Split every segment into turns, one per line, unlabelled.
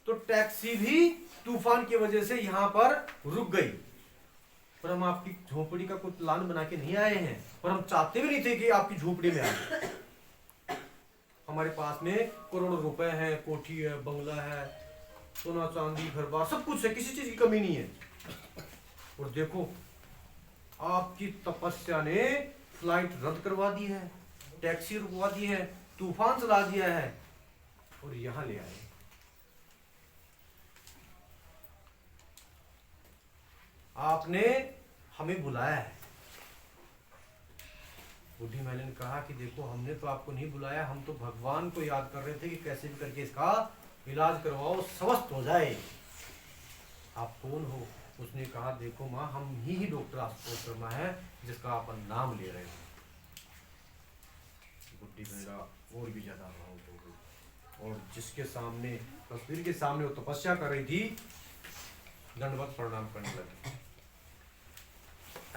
तो टैक्सी भी तूफान की वजह से यहाँ पर रुक गई। पर हम आपकी झोपड़ी का कोई प्लान बना के नहीं आए हैं, और हम चाहते भी नहीं थे कि आपकी झोपड़ी में आए। हमारे पास में करोड़ों रुपए हैं, कोठी है, बंगला है, सोना चांदी घर बार सब कुछ है, किसी चीज की कमी नहीं है। और देखो आपकी तपस्या ने फ्लाइट रद्द करवा दी है, टैक्सी रुकवा दी है, तूफान चला दिया है और यहां ले आए। आपने हमें बुलाया है। बुढ़ी महिला ने कहा कि देखो हमने तो आपको नहीं बुलाया, हम तो भगवान को याद कर रहे थे कि कैसे भी करके इसका इलाज करवाओ, स्वस्थ हो जाए। आप कौन हो? उसने कहा देखो माँ, हम ही डॉक्टर आशुतोष शर्मा है जिसका आप नाम ले रहे हो। बुढ़ी महिला और भी ज्यादा भावुक हो गई और जिसके सामने तस्वीर के सामने वो तपस्या कर रही थी, दंडवत प्रणाम करने लगी।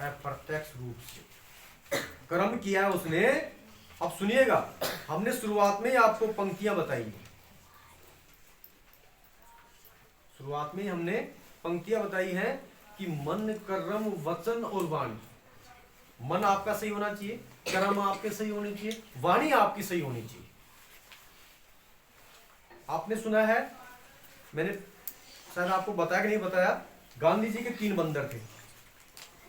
अप्रत्यक्ष रूप से कर्म किया उसने। अब सुनिएगा, हमने शुरुआत में आपको पंक्तियां बताई। शुरुआत में हमने पंक्तियां बताई हैं कि मन, कर्म, वचन और वाणी। मन आपका सही होना चाहिए, कर्म आपके सही होने चाहिए, वाणी आपकी सही होनी चाहिए। आपने सुना है, मैंने शायद आपको बताया कि नहीं बताया, गांधी जी के 3 बंदर थे।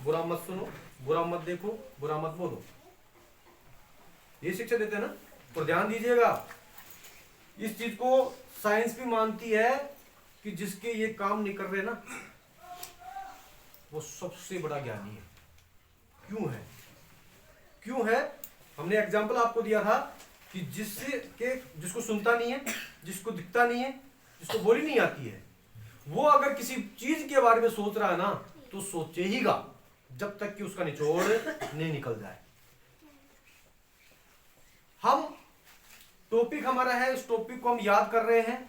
बुरा मत सुनो, बुरा मत देखो, बुरा मत बोलो, ये शिक्षा देते हैं ना। और ध्यान दीजिएगा, इस चीज को साइंस भी मानती है कि जिसके ये काम नहीं कर रहे ना, वो सबसे बड़ा ज्ञानी है। क्यों है? क्यों है? हमने एग्जाम्पल आपको दिया था कि जिसको सुनता नहीं है, जिसको दिखता नहीं है, जिसको बोली नहीं आती है, वो अगर किसी चीज के बारे में सोच रहा है ना, तो सोचे हीगा जब तक कि उसका निचोड़ नहीं निकल जाए। हम टॉपिक हमारा है, इस टॉपिक को हम याद कर रहे हैं,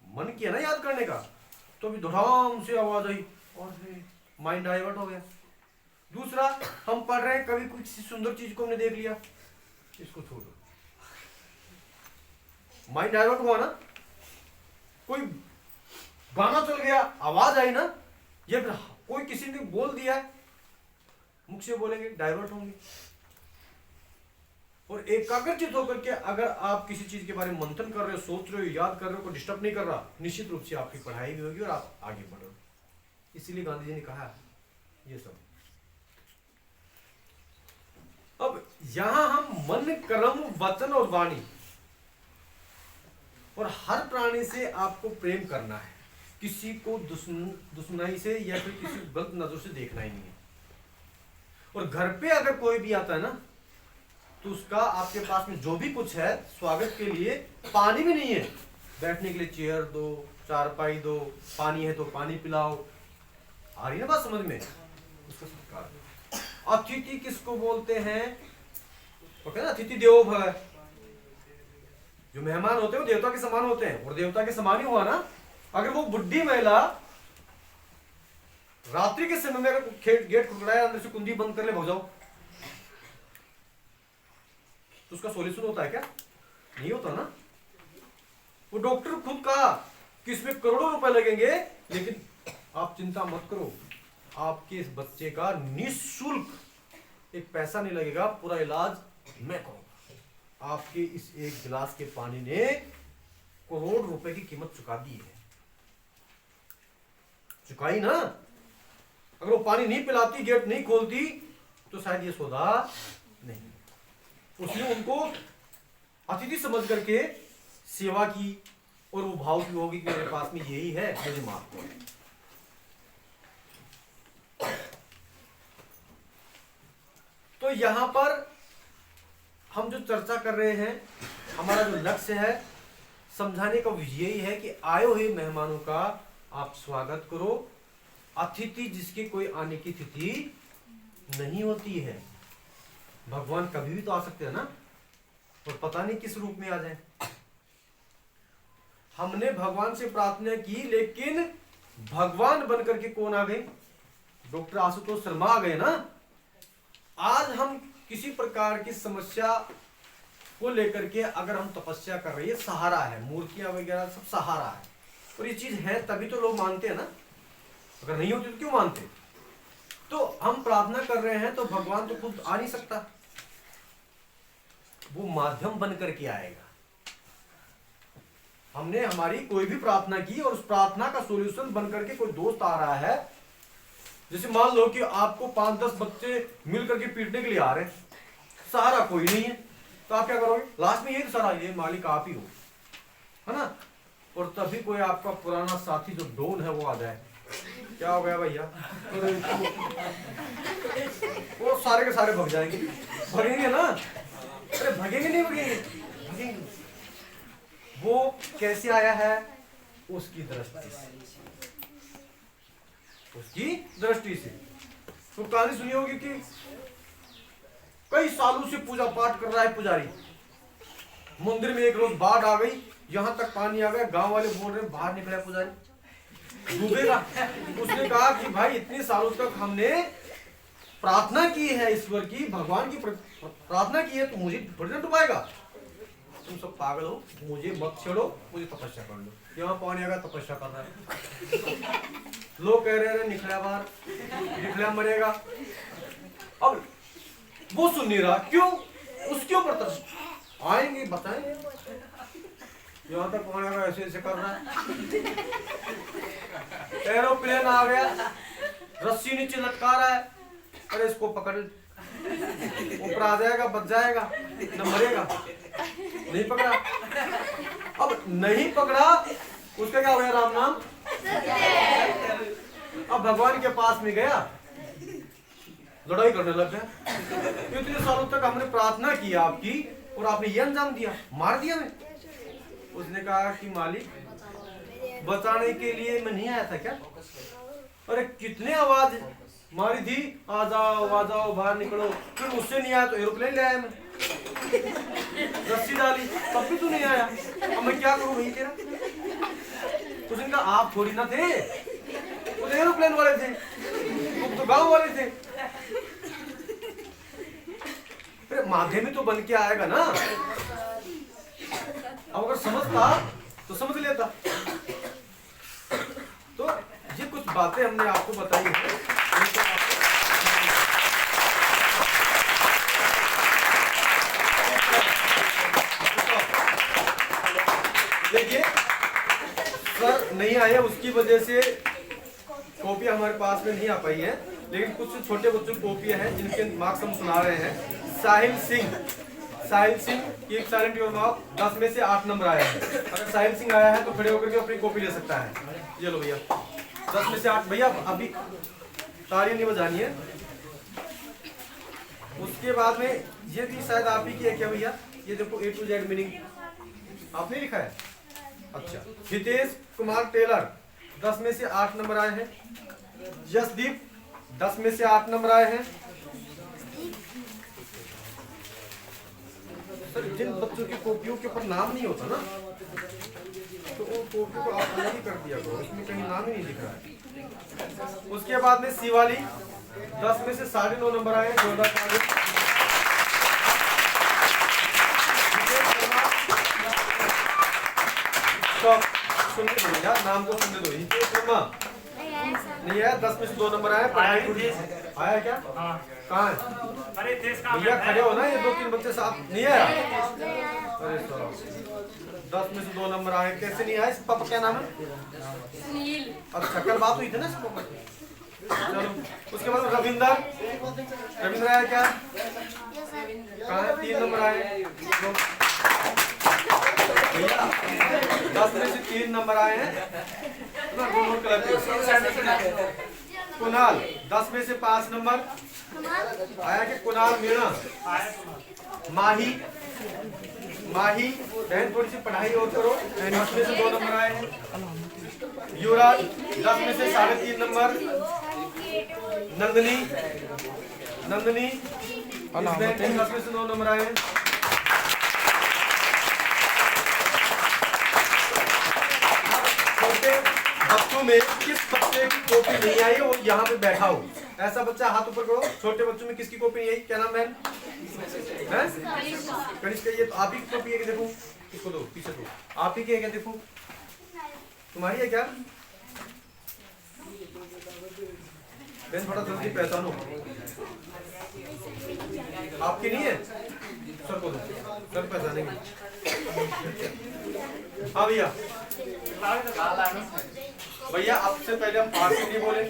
मन किया ना याद करने का, तो अभी धड़ाम से आवाज आई और माइंड डाइवर्ट हो गया। दूसरा, हम पढ़ रहे हैं, कभी किसी सुंदर चीज को हमने देख लिया, इसको छोड़ो, माइंड डाइवर्ट हुआ ना। कोई गाना चल गया, आवाज आई ना, या फिर कोई किसी ने बोल दिया, मुख से बोलेंगे, डाइवर्ट होंगे। और एकाग्रचित होकर के अगर आप किसी चीज के बारे में मंथन कर रहे हो, सोच रहे हो, याद कर रहे हो, कोई डिस्टर्ब नहीं कर रहा, निश्चित रूप से आपकी पढ़ाई भी होगी और आप आगे बढ़ोगे। इसीलिए गांधी जी ने कहा ये सब। अब यहां हम मन, कर्म, वचन और वाणी, और हर प्राणी से आपको प्रेम करना है, किसी को दुश्मनाई से या फिर किसी गलत नजर से देखना ही नहीं है। और घर पे अगर कोई भी आता है ना, तो उसका आपके पास में जो भी कुछ है स्वागत के लिए, पानी भी नहीं है, बैठने के लिए चेयर दो, चारपाई दो, पानी है तो पानी पिलाओ। आ रही ना बात समझ में? उसका सत्कार। अतिथि किसको बोलते हैं? वो कहते हैं अतिथि देवो भव। जो मेहमान होते हैं वो देवता के समान होते हैं, और देवता के समान ही हुआ ना। अगर वो बुढ़ी महिला रात्रि के समय में अगर गेट खुलवाया, अंदर से कुंडी बंद कर ले, भाग जाओ, तो उसका सॉल्यूशन होता है क्या? नहीं होता ना। वो डॉक्टर खुद कहा कि इसमें करोड़ों रुपए लगेंगे, लेकिन आप चिंता मत करो, आपके इस बच्चे का निःशुल्क एक पैसा नहीं लगेगा, पूरा इलाज मैं करूंगा। आपके इस एक गिलास के पानी ने करोड़ रुपए की कीमत चुका दी है, चुकाई ना। अगर वो पानी नहीं पिलाती, गेट नहीं खोलती, तो शायद ये सौदा नहीं। उसने उनको अतिथि समझ करके सेवा की, और वो भाव की होगी कि मेरे पास में यही है, मुझे माफ करो। तो यहां पर हम जो चर्चा कर रहे हैं, हमारा जो लक्ष्य है समझाने का यही है कि आए हुए मेहमानों का आप स्वागत करो। अतिथि जिसके कोई आने की तिथि नहीं होती है। भगवान कभी भी तो आ सकते हैं ना, और पता नहीं किस रूप में आ जाए। हमने भगवान से प्रार्थना की, लेकिन भगवान बनकर के कौन आ गए? डॉक्टर आशुतोष शर्मा आ गए ना। आज हम किसी प्रकार की समस्या को लेकर के अगर हम तपस्या कर रहे हैं, सहारा है, मूर्तियां वगैरह सब सहारा है, और ये चीज है तभी तो लोग मानते हैं ना, अगर नहीं होती तो क्यों मानते। तो हम प्रार्थना कर रहे हैं तो भगवान तो खुद आ नहीं सकता, वो माध्यम बन करके आएगा। हमने हमारी कोई भी प्रार्थना की और उस प्रार्थना का सॉल्यूशन बन करके कोई दोस्त आ रहा है, जैसे मान लो कि आपको 5-10 बच्चे मिल करके पीटने के लिए आ रहे हैं, सहारा कोई नहीं है, तो आप क्या करोगे, लास्ट में यही सहारा, ये मालिक आप ही हो, है ना। और तभी कोई आपका पुराना साथी जो डोन है वो आ जाए, क्या हो गया भैया, वो सारे के सारे भग जाएंगे, भगेंगे ना, अरे भगेंगे नहीं भगेंगे, भगेंगे। वो कैसे आया है, उसकी दृष्टि से, उसकी दृष्टि से। तो कहानी सुनी होगी कि कई सालों से पूजा पाठ कर रहा है पुजारी, मंदिर में एक रोज बाढ़ आ गई, यहां तक पानी आ गया, गांव वाले बोल रहे बाहर निकला पुजारी डूबेगा। उसने कहा कि भाई इतने सालों तक हमने प्रार्थना की है, ईश्वर की, भगवान की प्रार्थना की है, तो मुझे थोड़ी ना डुबाएगा, तुम सब पागल हो, मुझे मत छेड़ो, मुझे तपस्या कर लो। यहाँ पानी आ गया, तपस्या कर रहा है, लोग कह रहे हैं निकला बाहर, निकला मरेगा। अब वो सुन नहीं रहा, क्यों, उसके ऊपर तरस आएंगे बताएंगे, यहाँ तक पानी आ गया, ऐसे ऐसे कर रहा है, एरोप्लेन आ गया, रस्सी नीचे लटका रहा है, अरे इसको पकड़, ऊपर आ जाएगा, बच जाएगा, न मरेगा, नहीं पकड़ा। अब नहीं पकड़ा, उसका क्या हो गया, राम नाम। अब भगवान के पास में गया, लड़ाई करने लग गया, इतने सालों तक हमने प्रार्थना की आपकी और आपने ये अंजाम दिया, मार दिया मैं। उसने कहा कि मालिक बचाने के लिए मैं नहीं आया था क्या, अरे कितने आवाज मारी थी, आ जाओ बाहर निकलो, फिर मुझसे नहीं आया तो एरोप्लेन ले आया मैं, रस्सी डाली तब भी तू नहीं आया, अब मैं क्या करूं भाई तेरा। उसने कहा आप थोड़ी ना थे, वो एरोप्लेन वाले थे, तुम तो गांव वाले थे, फिर माध्यम ही तो बन के आएगा ना। अब अगर समझता तो समझ लेता। तो ये कुछ बातें हमने आपको बताई है, देखिए सर नहीं आए, उसकी वजह से कॉपी हमारे पास में नहीं आ पाई है, लेकिन कुछ छोटे बच्चों की कॉपियां हैं जिनके मार्क्स हम सुना रहे हैं। साहिल सिंह एक साइलेंट योर माउथ, 10 में से 8 नंबर आया है। अगर साहिल सिंह आया है तो खड़े होकर के अपनी कॉपी ले सकता है। ये लो भैया, 10 में से 8। भैया अभी ताली नहीं बजानी है। उसके बाद में ये भी शायद आप ही की है क्या भैया, ये देखो A to Z मीनिंग आपने लिखा है। अच्छा, हितेश कुमार टेलर 10 में से 8 नंबर आए हैं। यशदीप 10 में से 8 नंबर आए हैं। सर जिन बच्चों की कॉपियों के ऊपर नाम नहीं होता ना, तो वो कॉपी को आप अलग ही कर दिया करो, इसमें कहीं नाम ही नहीं दिख रहा है। उसके बाद में शिवाली 10 में से 9.5 नंबर आए, 14 सुनने दो यार, नाम को सुनने दो। नहीं है, 10 में से 2 नंबर आए। पढ़ाई आया क्या? कहाँ है?
अरे
भैया खड़े हो ना, ये 2-3 बच्चे साथ नहीं आया। अरे 10 में से 2 नंबर आए। कैसे नहीं आए? पापा क्या नाम है?
सुनील।
अच्छा कल बात हुई थी ना इसके पापा की। चलो उसके बाद रविंदर आया क्या? कहाँ है? 3 नंबर आए। भैया 10 में से 3 नंबर आए हैं। कुणाल 10 में से 5 नंबर आया कि कुणाल मीणा। माही बहन थोड़ी सी पढ़ाई और करो। 10 में से 2 नंबर आए हैं। युवराज 10 में से 3.5 नंबर। नंदनी 10 में से 9 नंबर आए हैं। बच्चों में किस बच्चे की कॉपी नहीं आई और यहाँ पे बैठा हो, ऐसा बच्चा हाथ ऊपर करो। छोटे बच्चों में किसकी कॉपी नहीं आई? क्या नाम है? कनिष्का। ये तो आप ही की कॉपी है कि देखो, किसको दो, पीछे दो। आप ही की है क्या? देखो तुम्हारी है क्या? बहन थोड़ा जल्दी पहचानो। आपकी नहीं है? सर को दो, सर पहचानेंगे। हाँ भैया, भैया आपसे पहले हम फारसी नहीं बोले,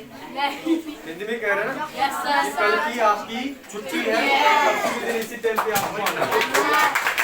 हिंदी में कह रहे हैं ना कि कल की आपकी छुट्टी है, कल के दिन इसी टाइम पे आपको आना है।